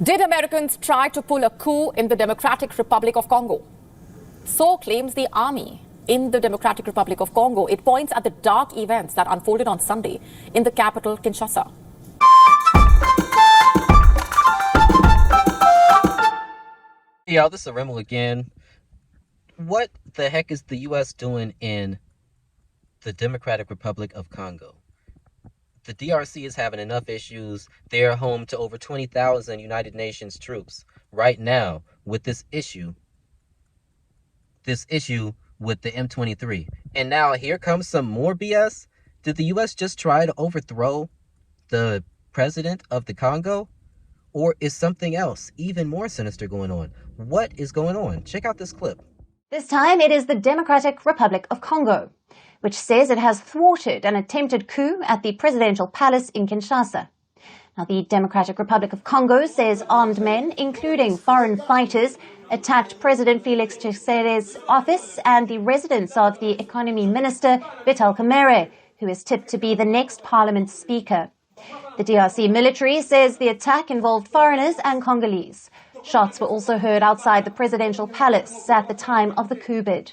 Did Americans try to pull a coup in the Democratic Republic of Congo? So claims the army in the Democratic Republic of Congo. It points at the dark events that unfolded on Sunday in the capital, Kinshasa. Hey y'all, this is Rimmel again. What the heck is the U.S. doing in the Democratic Republic of Congo? The DRC is having enough issues. They are home to over 20,000 United Nations troops right now with this issue with the M23. And now here comes some more BS. Did the U.S. just try to overthrow the president of the Congo? Or is something else even more sinister going on? What is going on? Check out this clip. This time it is the Democratic Republic of Congo, which says it has thwarted an attempted coup at the presidential palace in Kinshasa. Now, the Democratic Republic of Congo says armed men, including foreign fighters, attacked President Felix Tshisekedi's office and the residence of the economy minister, Vital Kamerhe, who is tipped to be the next parliament speaker. The DRC military says the attack involved foreigners and Congolese. Shots were also heard outside the presidential palace at the time of the coup bid.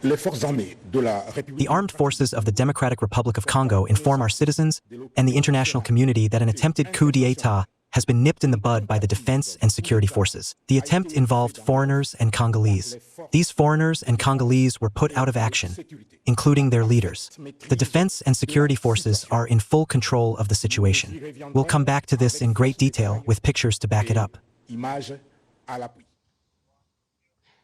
The armed forces of the Democratic Republic of Congo inform our citizens and the international community that an attempted coup d'etat has been nipped in the bud by the defense and security forces. The attempt involved foreigners and Congolese. These foreigners and Congolese were put out of action, including their leaders. The defense and security forces are in full control of the situation. We'll come back to this in great detail with pictures to back it up.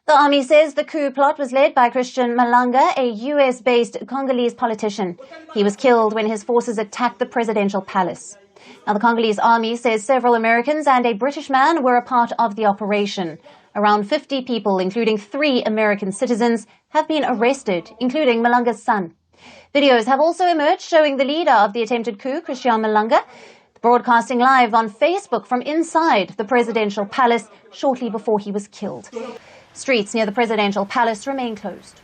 The army says the coup plot was led by Christian Malanga, a US-based Congolese politician. He was killed when his forces attacked the presidential palace. Now, the Congolese army says several Americans and a British man were a part of the operation. Around 50 people, including 3 American citizens, have been arrested, including Malanga's son. Videos have also emerged showing the leader of the attempted coup, Christian Malanga, broadcasting live on Facebook from inside the presidential palace shortly before he was killed. Streets near the presidential palace remain closed.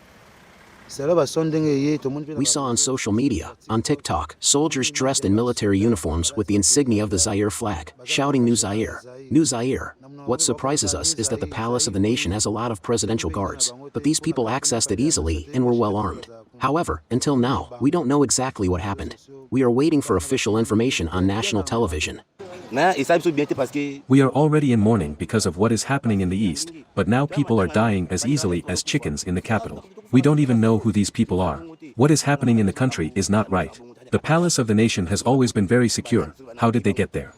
We saw on social media, on TikTok, soldiers dressed in military uniforms with the insignia of the Zaire flag, shouting New Zaire, New Zaire. What surprises us is that the palace of the nation has a lot of presidential guards, but these people accessed it easily and were well armed. However, until now, we don't know exactly what happened. We are waiting for official information on national television. We are already in mourning because of what is happening in the East, but now people are dying as easily as chickens in the capital. We don't even know who these people are. What is happening in the country is not right. The palace of the nation has always been very secure. How did they get there?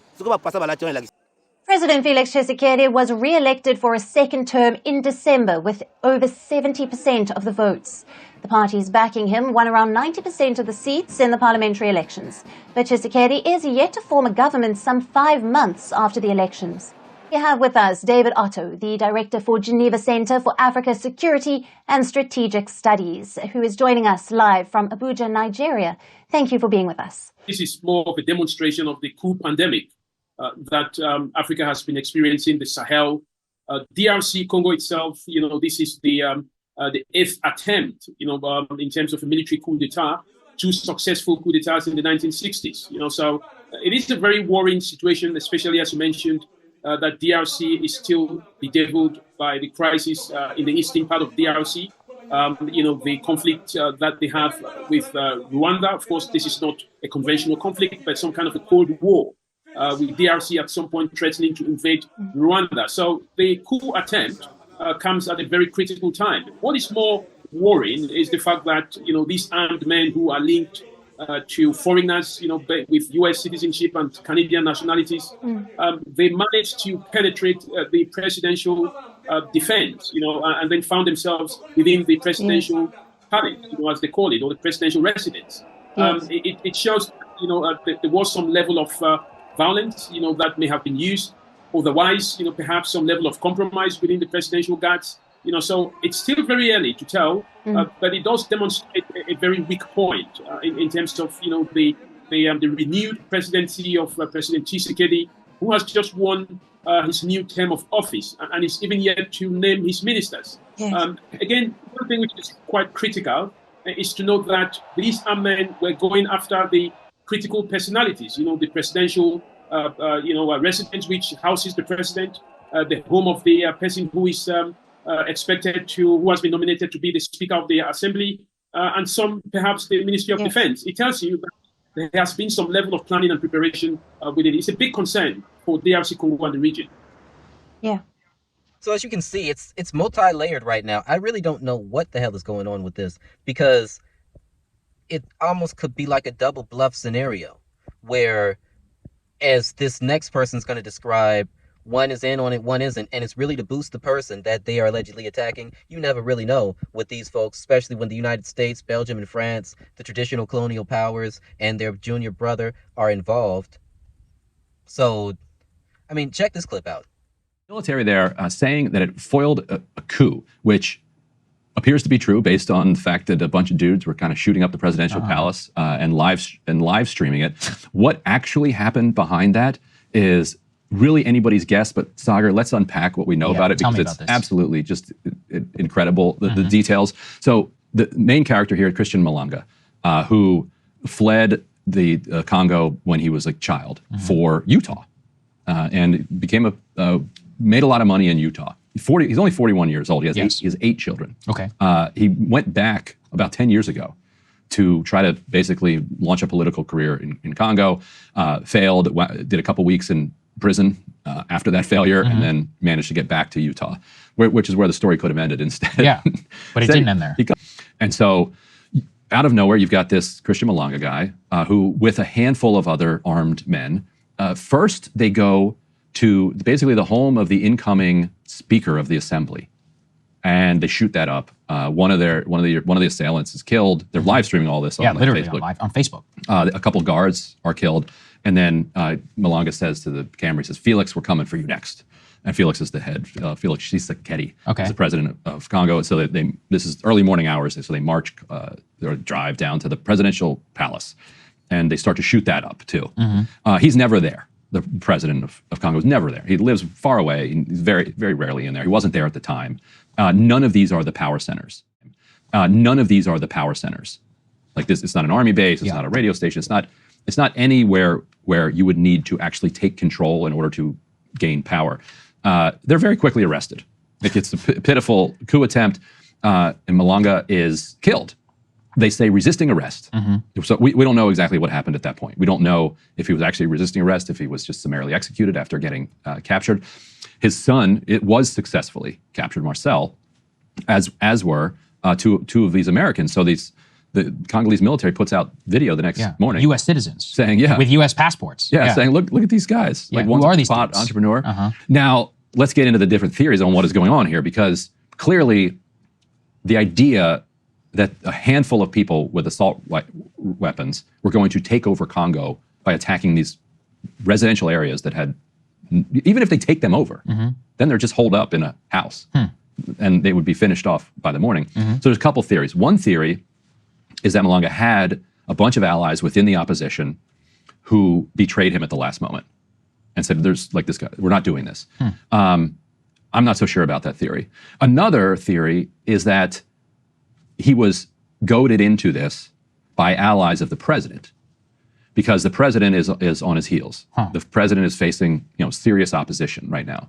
President Felix Tshisekedi was re-elected for a second term in December with over 70% of the votes. The parties backing him won around 90% of the seats in the parliamentary elections. But Tshisekedi is yet to form a government some 5 months after the elections. We have with us David Otto, the Director for Geneva Center for Africa Security and Strategic Studies, who is joining us live from Abuja, Nigeria. Thank you for being with us. This is more of a demonstration of the coup pandemic that Africa has been experiencing, the Sahel, DRC, Congo itself. This is the 8th attempt, in terms of a military coup d'etat, 2 successful coup d'etats in the 1960s. So it is a very worrying situation, especially as you mentioned, that DRC is still bedeviled by the crisis in the eastern part of DRC. The conflict that they have with Rwanda. Of course, this is not a conventional conflict, but some kind of a Cold War. With DRC at some point threatening to invade Rwanda. So the coup attempt comes at a very critical time. What is more worrying is the fact that, these armed men who are linked to foreigners, with US citizenship and Canadian nationalities, they managed to penetrate the presidential defense, and then found themselves within the presidential palace, as they call it, or the presidential residence. It shows, that there was some level of violence, that may have been used. Otherwise, perhaps some level of compromise within the presidential guards. So it's still very early to tell, but it does demonstrate a very weak point in terms of, the renewed presidency of President Tshisekedi, who has just won his new term of office and is even yet to name his ministers. Yes. Again, one thing which is quite critical is to note that these armed men were going after the critical personalities, the presidential a residence which houses the president, the home of the person who is who has been nominated to be the Speaker of the Assembly, and some perhaps the Ministry of Defense. It tells you that there has been some level of planning and preparation with it. It's a big concern for DRC Congo and the region. Yeah. So as you can see, it's multi-layered right now. I really don't know what the hell is going on with this, because it almost could be like a double bluff scenario where, as this next person's going to describe, one is in on it, one isn't, and it's really to boost the person that they are allegedly attacking. You never really know with these folks, especially when the United States, Belgium, and France, the traditional colonial powers, and their junior brother are involved. So, I mean, check this clip out. Military there saying that it foiled a coup, which appears to be true based on the fact that a bunch of dudes were kind of shooting up the presidential palace and live streaming it. What actually happened behind that is really anybody's guess, but Sagar, let's unpack what we know about it, because it's absolutely just incredible, the details. So the main character here, Christian Malanga, who fled the Congo when he was a child for Utah, and became made a lot of money in Utah. He's only 41 years old. He has 8 children. Okay. He went back about 10 years ago to try to basically launch a political career in Congo, failed, did a couple weeks in prison after that failure, and then managed to get back to Utah, which is where the story could have ended instead. Yeah, but it didn't end there. And so out of nowhere, you've got this Christian Malanga guy who, with a handful of other armed men, first they go to basically the home of the incoming Speaker of the Assembly, and they shoot that up. One of the assailants is killed. They're live streaming all this on Facebook. Live on Facebook. A couple guards are killed, and then Malanga says to the camera, he says, "Felix, we're coming for you next." And Felix is the head. Felix Tshisekedi is the president of Congo. So this is early morning hours, so they march or drive down to the presidential palace, and they start to shoot that up too. He's never there. The president of Congo is never there. He lives far away. He's very, very rarely in there. He wasn't there at the time. None of these are the power centers. None of these are the power centers. Like this, it's not an army base. It's not a radio station. It's not anywhere where you would need to actually take control in order to gain power. They're very quickly arrested. It's a pitiful coup attempt, and Malanga is killed. They say resisting arrest. So we don't know exactly what happened at that point. We don't know if he was actually resisting arrest, if he was just summarily executed after getting captured. His son, it was successfully captured, Marcel, as were two of these Americans. So the Congolese military puts out video the next morning. U.S. citizens. Saying, with U.S. passports. Saying, look at these guys. Yeah. Like, Who are these spot entrepreneur. Now, let's get into the different theories on what is going on here, because clearly the idea that a handful of people with assault weapons were going to take over Congo by attacking these residential areas that had, even if they take them over, then they're just holed up in a house and they would be finished off by the morning. So there's a couple theories. One theory is that Malanga had a bunch of allies within the opposition who betrayed him at the last moment and said, there's like this guy, we're not doing this. I'm not so sure about that theory. Another theory is that he was goaded into this by allies of the president, because the president is on his heels. The president is facing serious opposition right now.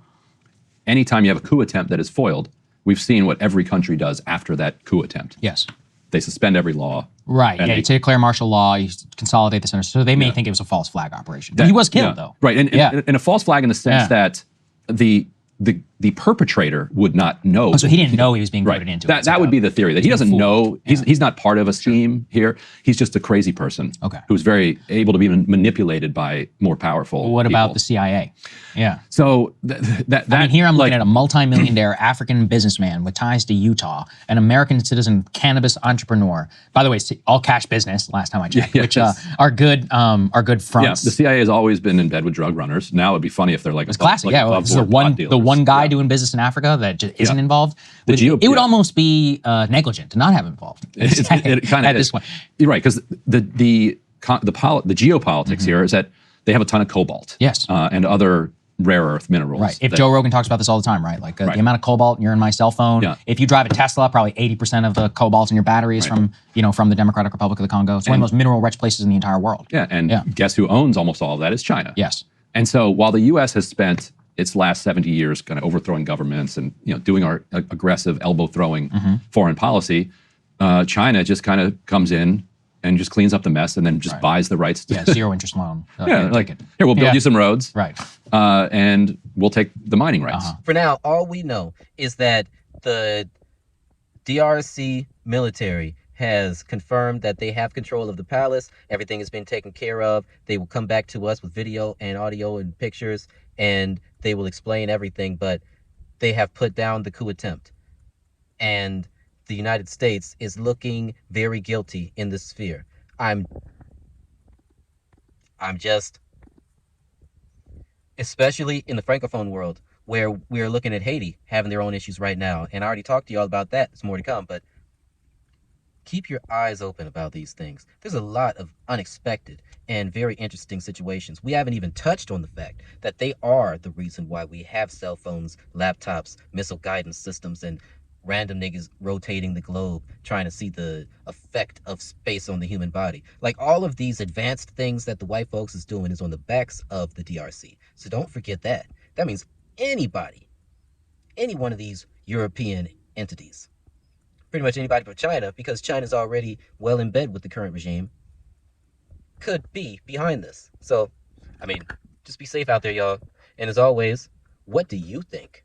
Anytime you have a coup attempt that is foiled, we've seen what every country does after that coup attempt. Yes. They suspend every law. Right. You declare martial law, you consolidate the center. So they may think it was a false flag operation. But he was killed, though. Right. And a false flag in the sense that the perpetrator would not know. So he didn't know he was being goaded into it. That would be the theory, that he doesn't know. He's not part of a scheme here. He's just a crazy person who's very able to be manipulated by more powerful What people. about the CIA? Yeah. So here I'm looking at a multi-millionaire African businessman with ties to Utah, an American citizen cannabis entrepreneur. By the way, all cash business, last time I checked, which are good fronts. Yeah, the CIA has always been in bed with drug runners. Now it'd be funny if they're like it's classic. The one guy doing business in Africa that just isn't involved. It would almost be negligent to not have involved. It kind of at this point. You're right, because the geopolitics here is that they have a ton of cobalt. Yes. And other rare earth minerals. Right. If Joe Rogan talks about this all the time, right? Like the amount of cobalt you're in my cell phone. Yeah. If you drive a Tesla, probably 80% of the cobalt in your battery is from the Democratic Republic of the Congo. It's one of the most mineral-rich places in the entire world. Yeah. And guess who owns almost all of that is China. Yes. And so while the U.S. has spent its last 70 years kind of overthrowing governments and doing our aggressive elbow-throwing foreign policy, China just kind of comes in and just cleans up the mess and then just buys the rights to zero interest loan. here, we'll build you some roads. Right. And we'll take the mining rights. For now, all we know is that the DRC military has confirmed that they have control of the palace. Everything has been taken care of. They will come back to us with video and audio and pictures, and they will explain everything, but they have put down the coup attempt. And the United States is looking very guilty in this sphere. I'm just, especially in the Francophone world, where we're looking at Haiti having their own issues right now. And I already talked to y'all about that. There's more to come, but keep your eyes open about these things. There's a lot of unexpected and very interesting situations. We haven't even touched on the fact that they are the reason why we have cell phones, laptops, missile guidance systems, and random niggas rotating the globe trying to see the effect of space on the human body. Like, all of these advanced things that the white folks is doing is on the backs of the DRC. So don't forget that. That means anybody, any one of these European entities, pretty much anybody but China, because China's already well in bed with the current regime, could be behind this. So, I mean, just be safe out there, y'all. And as always, what do you think?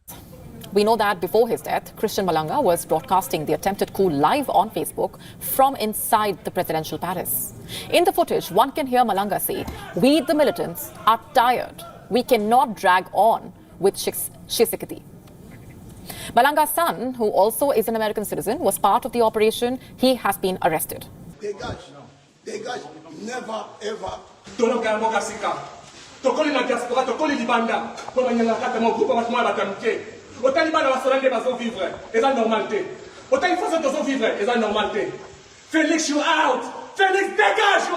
We know that before his death, Christian Malanga was broadcasting the attempted coup live on Facebook from inside the presidential palace. In the footage, one can hear Malanga say, "We, the militants, are tired. We cannot drag on with Shisekedi." Malanga's son, who also is an American citizen, was part of the operation. He has been arrested. Dégage, never ever. Felix, you out! Felix, dégage, you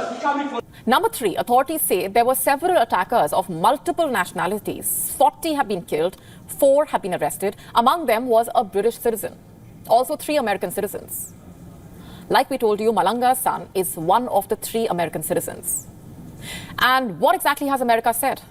out! Number 3, authorities say there were several attackers of multiple nationalities. 40 have been killed, 4 have been arrested. Among them was a British citizen. Also 3 American citizens. Like we told you, Malanga's son is one of the 3 American citizens. And what exactly has America said?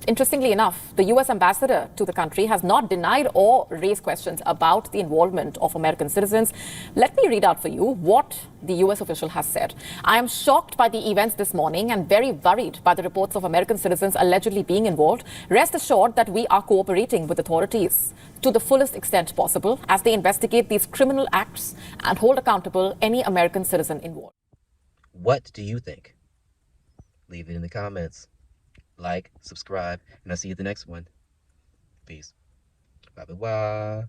Interestingly enough, the US ambassador to the country has not denied or raised questions about the involvement of American citizens. Let me read out for you what the US official has said. "I am shocked by the events this morning and very worried by the reports of American citizens allegedly being involved. Rest assured that we are cooperating with authorities to the fullest extent possible as they investigate these criminal acts and hold accountable any American citizen involved." What do you think? Leave it in the comments. Like, subscribe, and I'll see you at the next one. Peace. Bye-bye.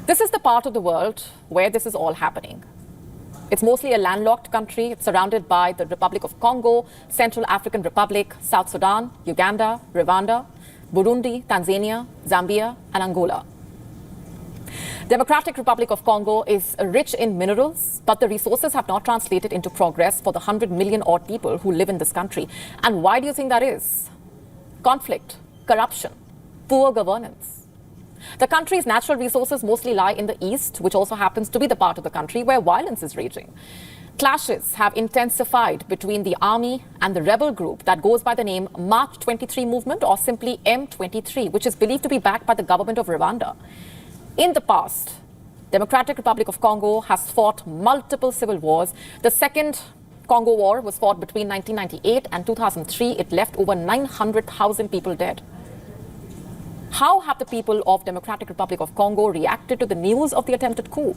This is the part of the world where this is all happening. It's mostly a landlocked country. It's surrounded by the Republic of Congo, Central African Republic, South Sudan, Uganda, Rwanda, Burundi, Tanzania, Zambia, and Angola. Democratic Republic of Congo is rich in minerals, but the resources have not translated into progress for the 100 million odd people who live in this country. And why do you think that is? Conflict, corruption, poor governance. The country's natural resources mostly lie in the east, which also happens to be the part of the country where violence is raging. Clashes have intensified between the army and the rebel group that goes by the name March 23 Movement, or simply M23, which is believed to be backed by the government of Rwanda. In the past, Democratic Republic of Congo has fought multiple civil wars. The Second Congo War was fought between 1998 and 2003. It left over 900,000 people dead. How have the people of Democratic Republic of Congo reacted to the news of the attempted coup?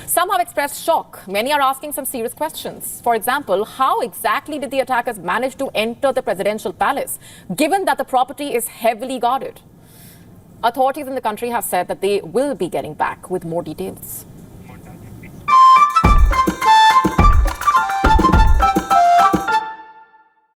Some have expressed shock. Many are asking some serious questions. For example, how exactly did the attackers manage to enter the presidential palace, given that the property is heavily guarded? Authorities in the country have said that they will be getting back with more details.